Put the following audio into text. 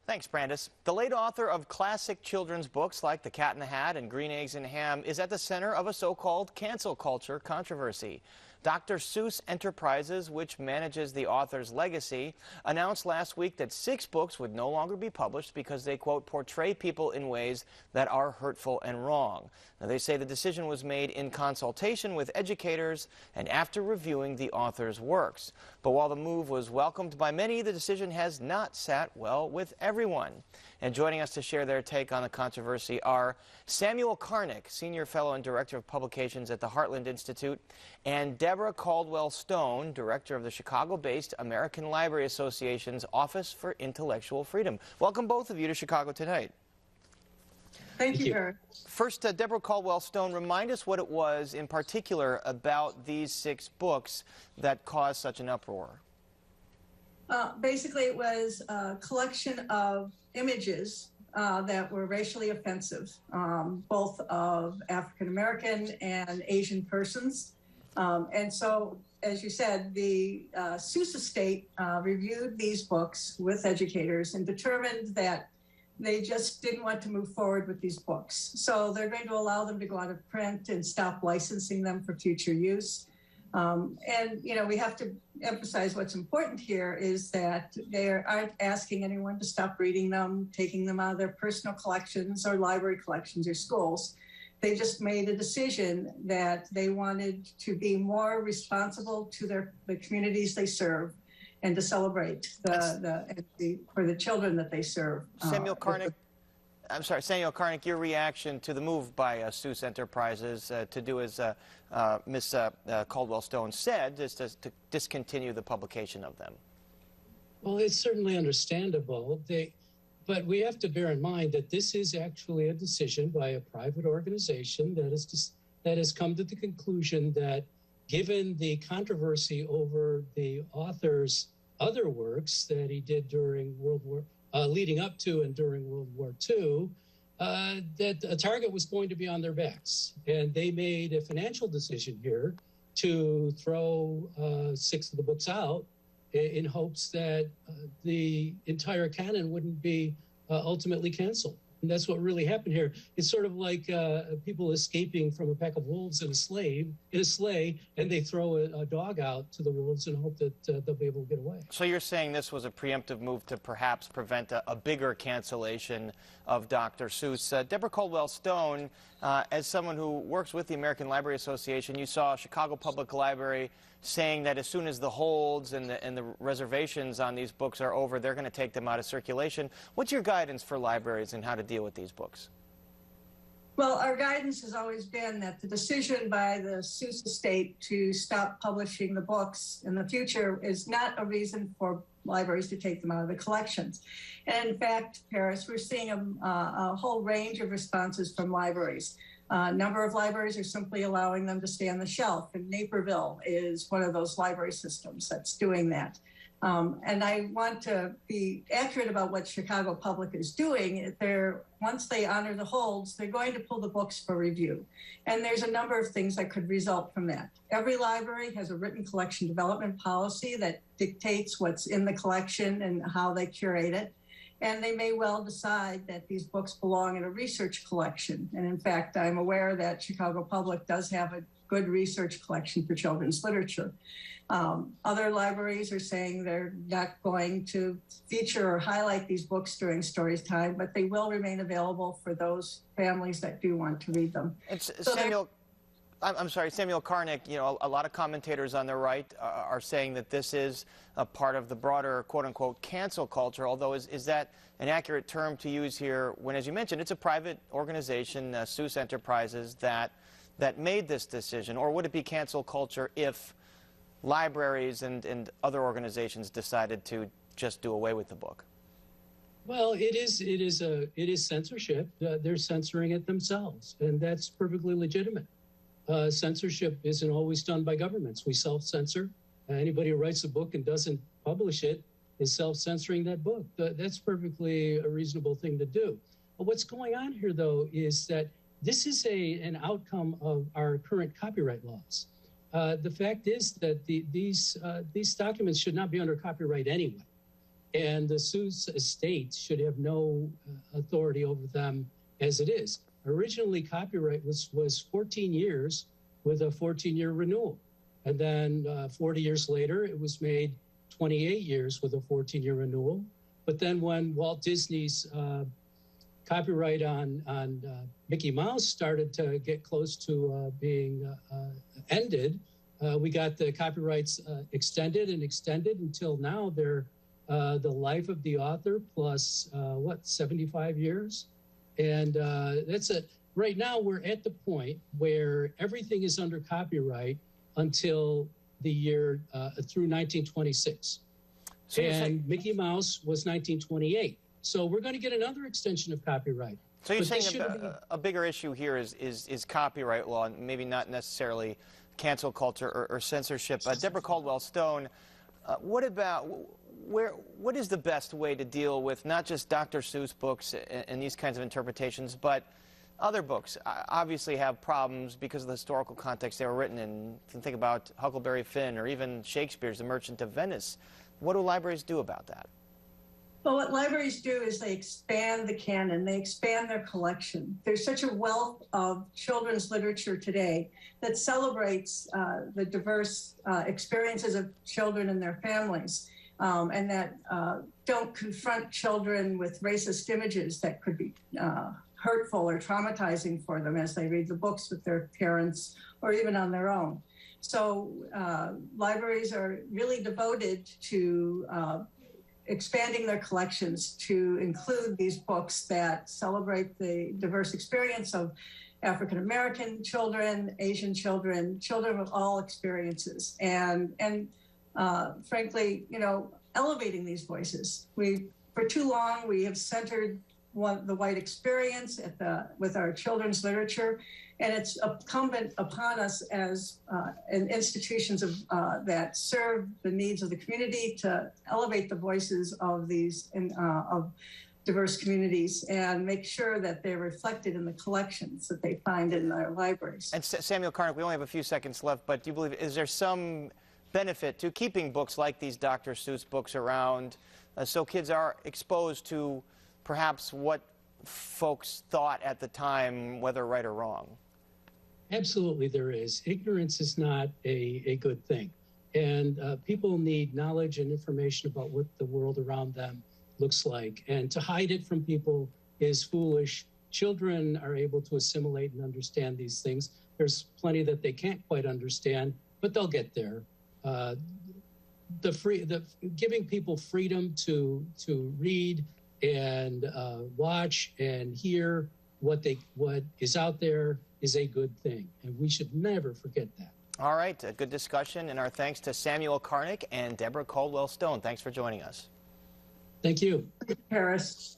Thanks, Brandis. The late author of classic children's books like The Cat in the Hat and Green Eggs and Ham is at the center of a so-called cancel culture controversy. Dr. Seuss Enterprises, which manages the author's legacy, announced last week that 6 books would no longer be published because they, quote, portray people in ways that are hurtful and wrong. Now, they say the decision was made in consultation with educators and after reviewing the author's works. But while the move was welcomed by many, the decision has not sat well with everyone. And joining us to share their take on the controversy are Samuel Karnick, Senior Fellow and Director of Publications at the Heartland Institute, and Deborah Caldwell-Stone, Director of the Chicago-based American Library Association's Office for Intellectual Freedom. Welcome both of you to Chicago tonight. Thank you, Eric. First, Deborah Caldwell-Stone, remind us what it was in particular about these 6 books that caused such an uproar. Basically, it was a collection of images that were racially offensive, both of African American and Asian persons. And so, as you said, the Seuss estate reviewed these books with educators and determined that they just didn't want to move forward with these books. So they're going to allow them to go out of print and stop licensing them for future use. And, you know, we have to emphasize what's important here is that they aren't asking anyone to stop reading them, taking them out of their personal collections or library collections or schools. They just made a decision that they wanted to be more responsible to the communities they serve and to celebrate for the children that they serve. Samuel Karnick, Samuel Karnick, your reaction to the move by Seuss Enterprises to do as Ms. Caldwell-Stone said, is to discontinue the publication of them. Well, it's certainly understandable. But we have to bear in mind that this is actually a decision by a private organization that has come to the conclusion that given the controversy over the author's other works that he did during leading up to and during World War II, that a target was going to be on their backs. And they made a financial decision here to throw 6 of the books out in hopes that the entire canon wouldn't be ultimately canceled. And that's what really happened here. It's sort of like people escaping from a pack of wolves in a sleigh, and they throw a dog out to the wolves and hope that they'll be able to get away. So you're saying this was a preemptive move to perhaps prevent a bigger cancellation of Dr. Seuss. Deborah Caldwell-Stone, as someone who works with the American Library Association, you saw Chicago Public Library saying that as soon as the holds and the reservations on these books are over, they're going to take them out of circulation. What's your guidance for libraries and how to deal with these books? Well, our guidance has always been that the decision by the Seuss estate to stop publishing the books in the future is not a reason for libraries to take them out of the collections. And in fact, Paris, we're seeing a whole range of responses from libraries. A number of libraries are simply allowing them to stay on the shelf, and Naperville is one of those library systems that's doing that. And I want to be accurate about what Chicago Public is doing. Once they honor the holds, they're going to pull the books for review. And there's a number of things that could result from that. Every library has a written collection development policy that dictates what's in the collection and how they curate it. And they may well decide that these books belong in a research collection. And in fact, I'm aware that Chicago Public does have a good research collection for children's literature. Other libraries are saying they're not going to feature or highlight these books during story time, but they will remain available for those families that do want to read them. Samuel Karnick, you know, a lot of commentators on the right are saying that this is a part of the broader, quote-unquote, cancel culture, although is that an accurate term to use here when, as you mentioned, it's a private organization, Seuss Enterprises, that made this decision? Or would it be cancel culture if libraries and other organizations decided to just do away with the book? Well, it is censorship. They're censoring it themselves, and that's perfectly legitimate. Censorship isn't always done by governments. We self-censor. Anybody who writes a book and doesn't publish it is self-censoring that book. That's perfectly a reasonable thing to do. But what's going on here, though, is that this is an outcome of our current copyright laws. The fact is that these documents should not be under copyright anyway. and the Seuss estate should have no authority over them as it is. Originally, copyright was 14 years with a 14-year renewal. And then 40 years later, it was made 28 years with a 14-year renewal. But then when Walt Disney's copyright on Mickey Mouse started to get close to being ended, we got the copyrights extended until now. They're the life of the author plus 75 years, and that's it. Right now, we're at the point where everything is under copyright until the year through 1926, so and Mickey Mouse was 1928. So we're going to get another extension of copyright. So you're saying a bigger issue here is copyright law, and maybe not necessarily cancel culture or censorship. Deborah Caldwell-Stone, what is the best way to deal with not just Dr. Seuss books and these kinds of interpretations, but other books obviously have problems because of the historical context they were written in? You can think about Huckleberry Finn or even Shakespeare's The Merchant of Venice. What do libraries do about that? Well, what libraries do is they expand the canon, they expand their collection. There's such a wealth of children's literature today that celebrates the diverse experiences of children and their families, and that don't confront children with racist images that could be hurtful or traumatizing for them as they read the books with their parents or even on their own. So libraries are really devoted to expanding their collections to include these books that celebrate the diverse experience of African American children, Asian children, children of all experiences, and frankly, elevating these voices. For too long, we have centered the white experience with our children's literature, and it's incumbent upon us as institutions that serve the needs of the community to elevate the voices of these of diverse communities and make sure that they're reflected in the collections that they find in their libraries. And Samuel Karnick, we only have a few seconds left, but do you believe, is there some benefit to keeping books like these Dr. Seuss books around so kids are exposed to perhaps what folks thought at the time, whether right or wrong? Absolutely there is. Ignorance is not a good thing. And people need knowledge and information about what the world around them looks like. And to hide it from people is foolish. Children are able to assimilate and understand these things. There's plenty that they can't quite understand, but they'll get there. Giving people freedom to read and watch and hear what is out there is a good thing, and we should never forget that. All right, a good discussion, and our thanks to Samuel Karnick and Deborah Caldwell-Stone. Thanks for joining us. Thank you. Paris.